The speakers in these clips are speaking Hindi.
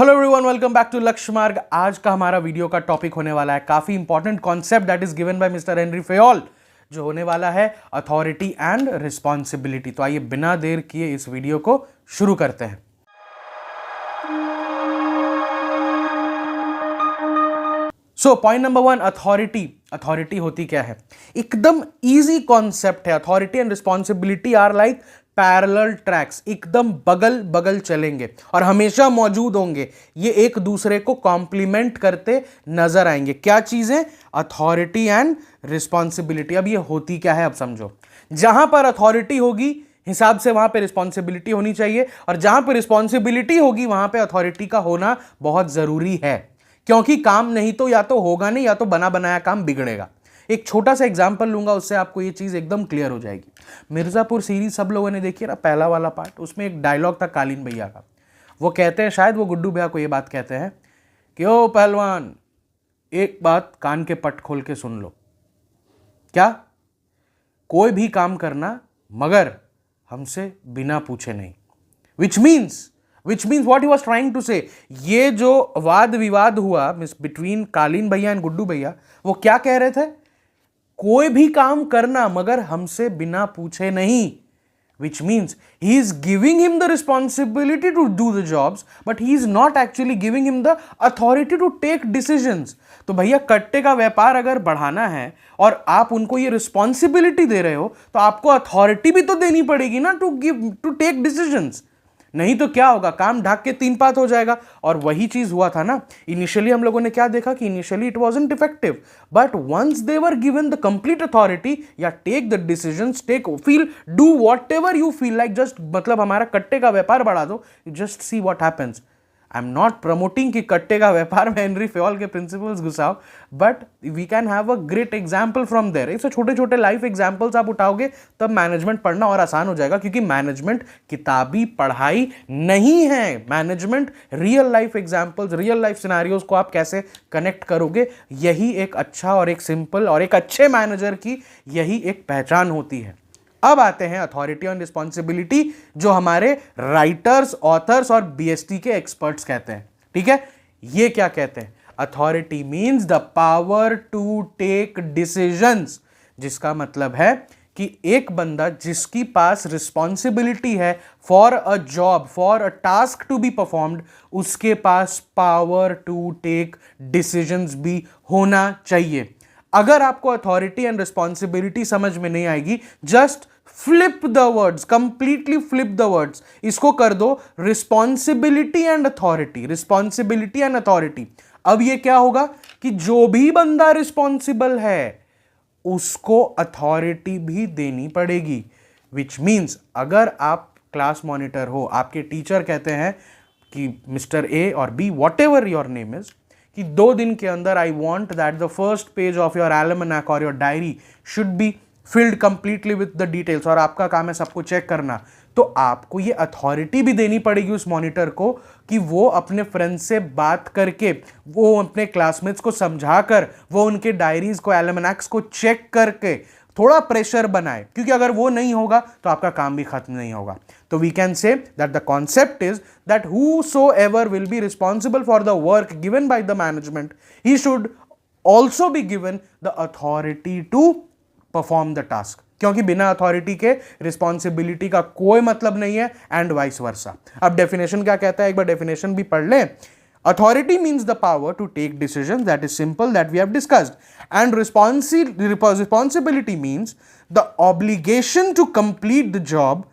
Hello everyone, welcome back to Lakshya Marg. आज का हमारा वीडियो का टॉपिक होने वाला है काफी important concept that is given by mister Henry Fayol, जो होने वाला है अथॉरिटी एंड रिस्पॉन्सिबिलिटी। तो आइए बिना देर किए इस वीडियो को शुरू करते हैं। So point number 1, authority. Authority होती क्या है? एकदम इजी कॉन्सेप्ट है। Authority and responsibility are like parallel tracks, एकदम बगल बगल चलेंगे और हमेशा मौजूद होंगे। ये एक दूसरे को कॉम्प्लीमेंट करते नजर आएंगे। क्या चीजें? Authority and responsibility. अब ये होती क्या है, अब समझो। जहां पर अथॉरिटी होगी हिसाब से वहां पे रिस्पॉन्सिबिलिटी होनी चाहिए, और जहां पे रिस्पॉन्सिबिलिटी होगी वहां पे अथॉरिटी का होना बहुत जरूरी है, क्योंकि काम नहीं तो या तो होगा नहीं, या तो बना बनाया काम बिगड़ेगा। एक छोटा सा एग्जांपल लूंगा, उससे आपको ये चीज एकदम क्लियर हो जाएगी। मिर्जापुर सीरीज सब लोगों ने देखी है ना, पहला वाला पार्ट। उसमें एक डायलॉग था कालीन भैया का। वो कहते हैं, शायद वो गुड्डू भैया को ये बात कहते हैं कि ओ पहलवान, एक बात कान के पट खोल के सुन लो। क्या? कोई भी काम करना मगर हमसे बिना पूछे नहीं। Which means what he was trying to say, ये जो वाद विवाद हुआ बिटवीन कालीन भैया एंड गुड्डू भैया, वो क्या कह रहे थे? कोई भी काम करना मगर हमसे बिना पूछे नहीं। Which means he is giving him the responsibility to do the jobs, but he is not actually giving him the authority to take decisions. तो भैया, कट्टे का व्यापार अगर बढ़ाना है और आप उनको ये रिस्पॉन्सिबिलिटी दे रहे हो, तो आपको अथॉरिटी भी तो देनी पड़ेगी ना, टू टेक डिसीजंस। नहीं तो क्या होगा? काम ढाक के तीन पात हो जाएगा। और वही चीज हुआ था ना। इनिशियली हम लोगों ने क्या देखा कि initially it wasn't effective, but once they were given the complete authority, या take the decisions, take feel, do whatever you feel like, just मतलब हमारा कट्टे का व्यापार बढ़ा दो, just see what happens. I am not promoting कि कट्टे का व्यापार में हेनरी फेयोल के प्रिंसिपल्स घुसाओ, but we can have a great example from there. इससे छोटे छोटे लाइफ एग्जाम्पल्स आप उठाओगे तब मैनेजमेंट पढ़ना और आसान हो जाएगा, क्योंकि मैनेजमेंट किताबी पढ़ाई नहीं है। Management real life examples, real life scenarios को आप कैसे कनेक्ट करोगे, यही एक अच्छा और एक सिंपल और एक अच्छे मैनेजर की यही एक पहचान होती है। अब आते हैं अथॉरिटी एंड रिस्पॉन्सिबिलिटी, जो हमारे राइटर्स, ऑथर्स और बीएसटी के एक्सपर्ट्स कहते हैं। ठीक है, ये क्या कहते हैं? Authority means the power to take decisions, जिसका मतलब है कि एक बंदा जिसकी पास रिस्पॉन्सिबिलिटी है for a job, for a task to be performed, उसके पास पावर टू टेक डिसीजंस भी होना चाहिए। अगर आपको अथॉरिटी एंड रिस्पॉन्सिबिलिटी समझ में नहीं आएगी, just flip the words, completely flip the words. इसको कर दो responsibility and authority, responsibility and authority. अब ये क्या होगा कि जो भी बंदा रिस्पॉन्सिबल है उसको अथॉरिटी भी देनी पड़ेगी। विच मीन्स अगर आप क्लास मॉनिटर हो, आपके टीचर कहते हैं कि मिस्टर ए और B, whatever your name is, कि 2 दिन के अंदर I want that the first page of your almanac और your diary should be filled completely with the details, और आपका काम है सबको चेक करना, तो आपको ये अथॉरिटी भी देनी पड़ेगी उस मॉनिटर को कि वो अपने फ्रेंड्स से बात करके, वो अपने क्लासमेट्स को समझाकर, वो उनके डायरीज को, एल्मनैक्स को चेक करके थोड़ा प्रेशर बनाए, क्योंकि अगर वो नहीं होगा तो आपका काम भी खत्म नहीं होगा। तो we can say that the concept is that whosoever will be responsible for the work given by the management, he should also be given the authority to perform the task, क्योंकि बिना अथॉरिटी के रिस्पॉन्सिबिलिटी का कोई मतलब नहीं है, एंड वाइस वर्सा। अब डेफिनेशन क्या कहता है, एक बार डेफिनेशन भी पढ़ लें। Authority means the power to take decisions, that is simple, that we have discussed. And responsibility means the obligation to complete the job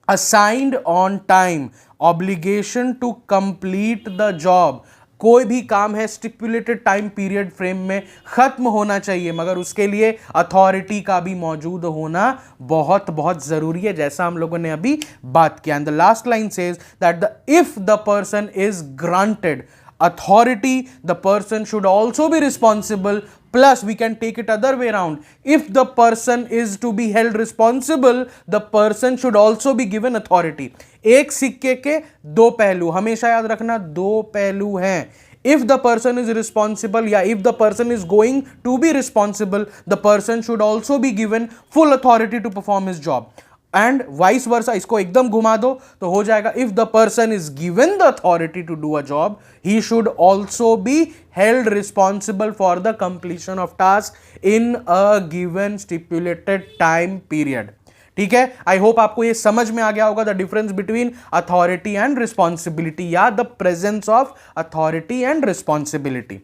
assigned on time. Obligation to complete the job. कोई भी काम है स्टिपुलेटेड टाइम पीरियड फ्रेम में खत्म होना चाहिए, मगर उसके लिए अथॉरिटी का भी मौजूद होना बहुत बहुत जरूरी है, जैसा हम लोगों ने अभी बात किया। And the last line says that if the person is granted authority, the person should also be responsible. Plus we can take it other way around. If the person is to be held responsible, the person should also be given authority. एक सिक्के के दो पहलू, हमेशा याद रखना, दो पहलू हैं। If the person is responsible, या if the person is going to be responsible, the person should also be given full authority to perform his job. And vice versa, इसको एकदम घुमा दो तो हो जाएगा if the person is given the authority to do a job he should also be held responsible for the completion of task in a given stipulated time period. ठीक है, आई होप आपको ये समझ में आ गया होगा the difference between authority and responsibility या the presence of authority and responsibility.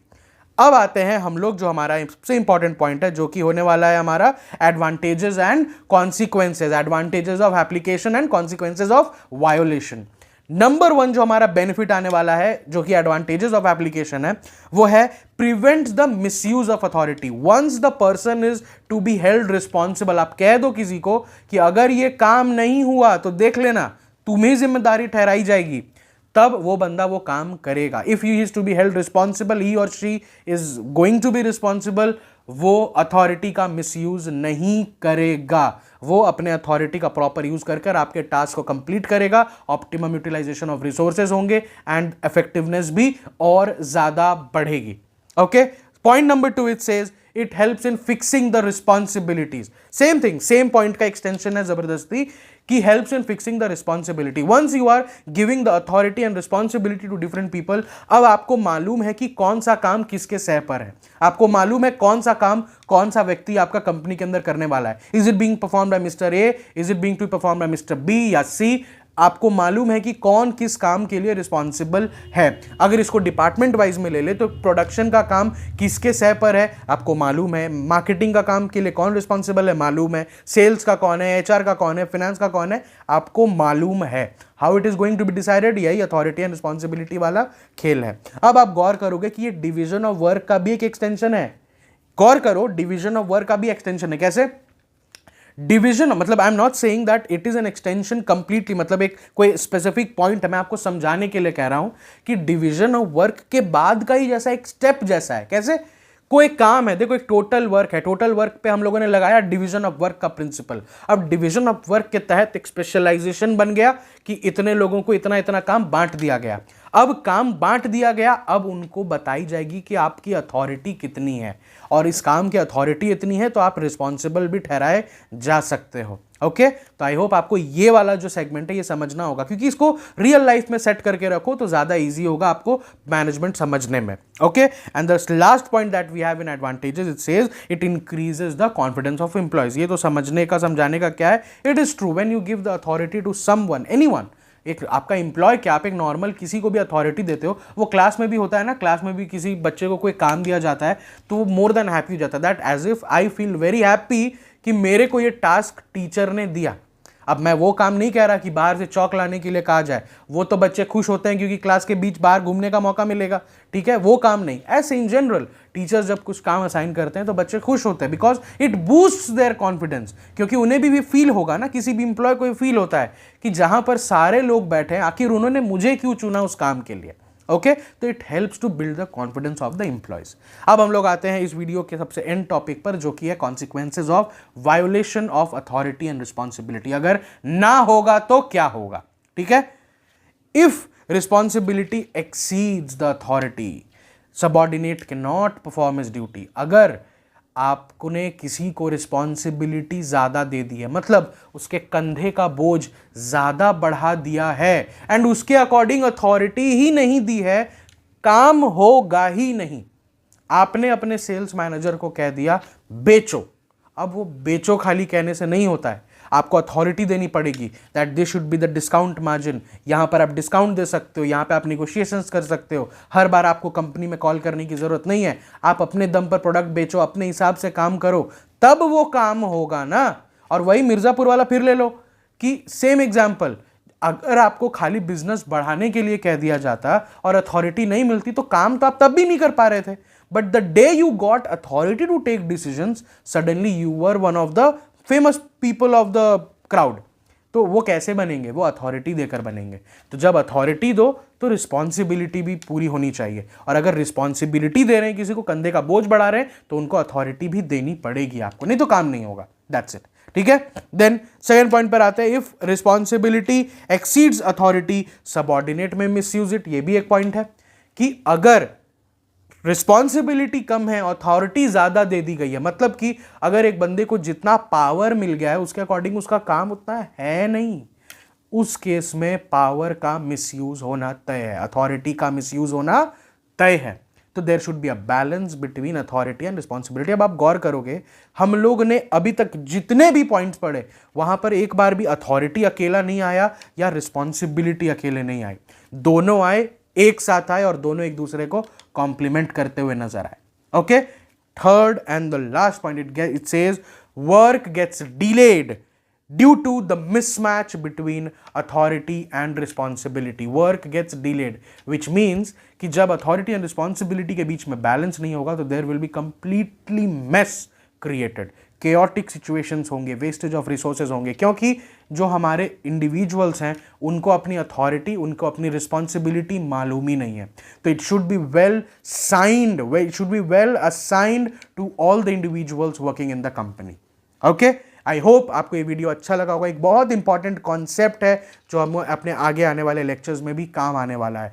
अब आते हैं हम लोग जो हमारा सबसे इंपॉर्टेंट पॉइंट है जो कि होने वाला है हमारा advantages and consequences, advantages of application and consequences of violation. Number 1 जो हमारा बेनिफिट आने वाला है जो कि एडवांटेजेस ऑफ एप्लीकेशन है वो है prevents the misuse of authority. Once the person is to be held responsible, आप कह दो किसी को कि अगर ये काम नहीं हुआ तो देख लेना तुम्हें जिम्मेदारी ठहराई जाएगी, तब वो बंदा वो काम करेगा। If he is to be held responsible, he और she is going to be responsible, वो अथॉरिटी का मिसयूज नहीं करेगा, वो अपने अथॉरिटी का प्रॉपर यूज कर आपके टास्क को कंप्लीट करेगा, ऑप्टिमम यूटिलाइजेशन ऑफ रिसोर्सेज होंगे एंड इफेक्टिवनेस भी और ज्यादा बढ़ेगी। Okay, point number 2 it says it helps in fixing the responsibilities. Same thing, same point का एक्सटेंशन है जबरदस्ती कि helps in fixing the responsibility. Once you are giving the authority and responsibility to different people, अब आपको मालूम है कि कौन सा काम किसके सह पर है, आपको मालूम है कौन सा काम कौन सा व्यक्ति आपका कंपनी के अंदर करने वाला है। Is it being perform by mister A, is it being to perform by mister B या सी, आपको मालूम है कि कौन किस काम के लिए रिस्पॉन्सिबल है। अगर इसको डिपार्टमेंट वाइज में ले ले तो प्रोडक्शन का काम किसके सह पर है आपको मालूम है, मार्केटिंग का काम के लिए कौन रिस्पॉन्सिबल है मालूम है, सेल्स का कौन है, एचआर का कौन है, फाइनेंस का कौन है, आपको मालूम है। How it is going to be decided, यही अथॉरिटी एंड रिस्पॉन्सिबिलिटी वाला खेल है। अब आप गौर करोगे कि ये डिवीजन ऑफ वर्क का भी एक एक्सटेंशन है। गौर करो, डिवीजन ऑफ वर्क का भी एक्सटेंशन है। कैसे डिवीजन, मतलब आई am not saying that it is an extension completely, मतलब एक कोई स्पेसिफिक पॉइंट है, मैं आपको समझाने के लिए कह रहा हूं कि डिवीजन ऑफ वर्क के बाद का ही जैसा एक स्टेप जैसा है। कैसे, कोई काम है, देखो एक टोटल वर्क है, टोटल वर्क पे हम लोगों ने लगाया डिवीजन ऑफ वर्क का प्रिंसिपल। अब डिवीजन ऑफ वर्क के तहत एक स्पेशलाइजेशन बन गया कि इतने लोगों को इतना इतना काम बांट दिया गया। अब काम बांट दिया गया, अब उनको बताई जाएगी कि आपकी अथॉरिटी कितनी है और इस काम की अथॉरिटी इतनी है तो आप रिस्पॉन्सिबल भी ठहराए जा सकते हो। ओके, तो आई होप आपको ये वाला जो सेगमेंट है ये समझना होगा, क्योंकि इसको रियल लाइफ में सेट करके रखो तो ज्यादा इजी होगा आपको मैनेजमेंट समझने में। Okay, and the last point that we have in advantages, it says it increases the confidence of employees. ये तो समझने का समझाने का क्या है, it is true when you give the authority to someone, anyone, एक आपका एम्प्लॉय क्या, आप एक नॉर्मल किसी को भी अथॉरिटी देते हो, वो क्लास में भी होता है ना, क्लास में भी किसी बच्चे को कोई काम दिया जाता है तो वो मोर देन हैप्पी हो जाता है, that as if I feel very happy कि मेरे को ये टास्क टीचर ने दिया। अब मैं वो काम नहीं कह रहा कि बाहर से चौक लाने के लिए कहा जाए, वो तो बच्चे खुश होते हैं क्योंकि क्लास के बीच बाहर घूमने का मौका मिलेगा, ठीक है, वो काम नहीं। ऐसे इन जनरल टीचर्स जब कुछ काम असाइन करते हैं तो बच्चे खुश होते हैं because it boosts there confidence, क्योंकि उन्हें भी फील होगा ना, किसी भी इंप्लॉय को फील होता है कि जहां पर सारे लोग बैठे हैं आखिर उन्होंने मुझे क्यों चुना उस काम के लिए। ओके, तो it helps to build the confidence of the employees. अब हम लोग आते हैं इस वीडियो के सबसे एंड टॉपिक पर जो कि है consequences of violation of authority and responsibility. अगर ना होगा तो क्या होगा, ठीक है। If responsibility exceeds the authority, subordinate can not perform his duty. अगर आपने किसी को रिस्पॉन्सिबिलिटी ज़्यादा दे दी है, मतलब उसके कंधे का बोझ ज़्यादा बढ़ा दिया है एंड उसके अकॉर्डिंग अथॉरिटी ही नहीं दी है, काम होगा ही नहीं। आपने अपने सेल्स मैनेजर को कह दिया बेचो, अब वो बेचो खाली कहने से नहीं होता है, आपको अथॉरिटी देनी पड़ेगी that this should be the discount margin. यहां पर आप डिस्काउंट दे सकते हो, यहां पे आप निगोशिएशंस कर सकते हो, हर बार आपको कंपनी में कॉल करने की जरूरत नहीं है, आप अपने दम पर प्रोडक्ट बेचो, अपने हिसाब से काम करो, तब वो काम होगा ना। और वही मिर्जापुर वाला फिर ले लो कि सेम एग्जाम्पल, अगर आपको खाली बिजनेस बढ़ाने के लिए कह दिया जाता और अथॉरिटी नहीं मिलती तो काम तो आप तब भी नहीं कर पा रहे थे, but the day you got authority to take decisions, suddenly you were one of the famous people of the crowd. तो वो कैसे बनेंगे, वो अथॉरिटी देकर बनेंगे। तो जब अथॉरिटी दो तो रिस्पॉन्सिबिलिटी भी पूरी होनी चाहिए, और अगर रिस्पॉन्सिबिलिटी दे रहे हैं, किसी को कंधे का बोझ बढ़ा रहे हैं, तो उनको अथॉरिटी भी देनी पड़ेगी आपको, नहीं तो काम नहीं होगा। दैट्स इट, ठीक है। देन सेकंड पॉइंट पर आते हैं, if responsibility exceeds authority, subordinate में मिसयूज इट। ये भी एक पॉइंट है कि अगर रिस्पॉन्सिबिलिटी कम है, अथॉरिटी ज्यादा दे दी गई है, मतलब कि अगर एक बंदे को जितना पावर मिल गया है उसके अकॉर्डिंग उसका काम उतना है नहीं, उस केस में पावर का मिसयूज होना तय है, अथॉरिटी का मिसयूज होना तय है। तो there should be a balance between authority and responsibility. अब आप गौर करोगे, हम लोग ने अभी तक जितने भी पॉइंट्स पढ़े वहां पर एक बार भी अथॉरिटी अकेला नहीं आया या रिस्पॉन्सिबिलिटी अकेले नहीं आई, दोनों आए, एक साथ आए और दोनों एक दूसरे को कॉम्प्लीमेंट करते हुए नजर आए। Okay, third and the last point, it says work gets delayed due to the mismatch between authority and responsibility. Work gets delayed, which means कि जब authority and responsibility के बीच में balance नहीं होगा तो there will be completely mess created, chaotic situations होंगे, wastage of resources होंगे, क्योंकि जो हमारे individuals हैं उनको अपनी authority, उनको अपनी responsibility मालूम ही नहीं है। तो it should be well signed, it should be well assigned to all the individuals working in the company. Okay? I hope आपको ये वीडियो अच्छा लगा होगा। एक बहुत इंपॉर्टेंट कॉन्सेप्ट है जो हम अपने आगे आने वाले लेक्चर्स में भी काम आने वाला है।